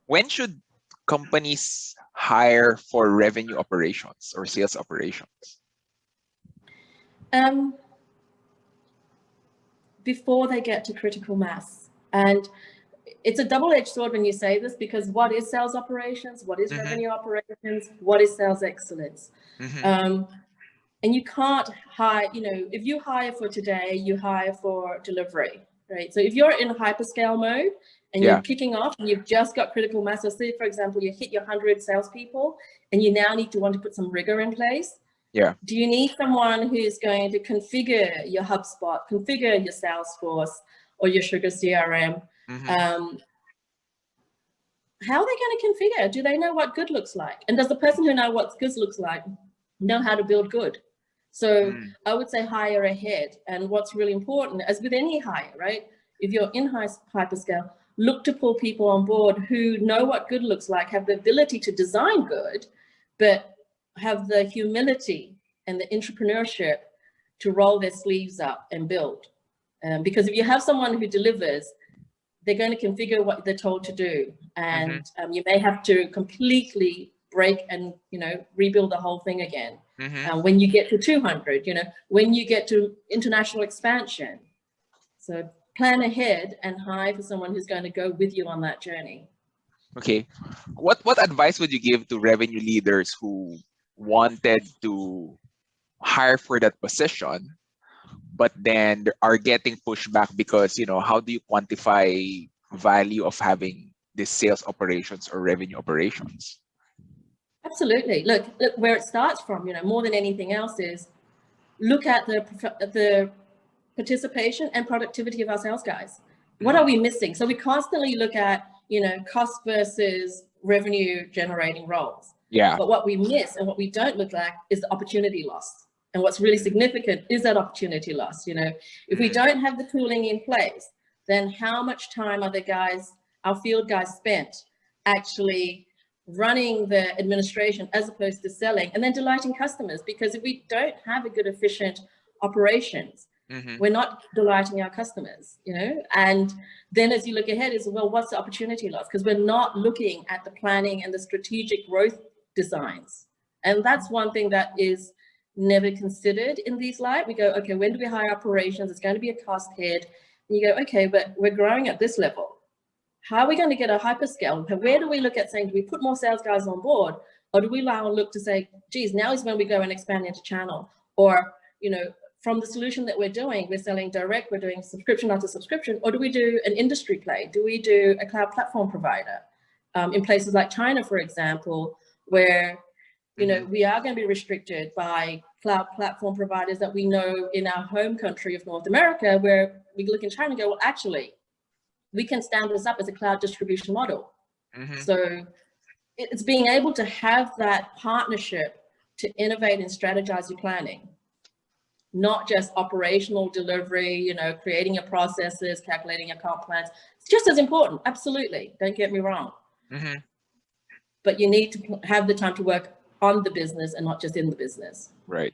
When should companies hire for revenue operations or sales operations? Before they get to critical mass. And it's a double-edged sword when you say this, because what is sales operations? What is revenue operations? What is sales excellence? And you can't hire, if you hire for today, you hire for delivery, right? So if you're in hyperscale mode and you're kicking off and you've just got critical mass, so say, for example, you hit your 100 salespeople and you now want to put some rigor in place. Yeah. Do you need someone who's going to configure your HubSpot, configure your Salesforce or your Sugar CRM? How are they going to configure? Do they know what good looks like? And does the person who knows what good looks like know how to build good? So I would say hire ahead. And what's really important, as with any hire, right? If you're in hyperscale, look to pull people on board who know what good looks like, have the ability to design good, but have the humility and the entrepreneurship to roll their sleeves up and build. Because if you have someone who delivers, they're going to configure what they're told to do. And you may have to completely break and, rebuild the whole thing again. When you get to 200, when you get to international expansion. So plan ahead and hire for someone who's going to go with you on that journey. Okay. What advice would you give to revenue leaders who wanted to hire for that position, but then are getting pushed back because, how do you quantify value of having this sales operations or revenue operations? Absolutely. Look where it starts from, more than anything else is look at the participation and productivity of our sales guys. What are we missing? So we constantly look at, cost versus revenue generating roles. Yeah. But what we miss and what we don't look at is the opportunity loss. And what's really significant is that opportunity loss. If we don't have the tooling in place, then how much time are our field guys spent actually running the administration as opposed to selling and then delighting customers? Because if we don't have a good, efficient operations, we're not delighting our customers, and then as you look ahead is, well, what's the opportunity loss? Because we're not looking at the planning and the strategic growth designs. And that's one thing that is never considered in these light. We go, okay, when do we hire operations? It's going to be a cost head. And you go, okay, but we're growing at this level. How are we going to get a hyperscale? Where do we look at saying, do we put more sales guys on board? Or do we look to say, geez, now is when we go and expand into channel? Or, from the solution that we're doing, we're selling direct, we're doing subscription after subscription, or do we do an industry play? Do we do a cloud platform provider? In places like China, for example, where, we are going to be restricted by cloud platform providers that we know in our home country of North America, where we look in China and go, well, actually, we can stand this up as a cloud distribution model. So it's being able to have that partnership to innovate and strategize your planning, not just operational delivery, creating your processes, calculating your comp plans. It's just as important. Absolutely. Don't get me wrong. But you need to have the time to work on the business and not just in the business. Right.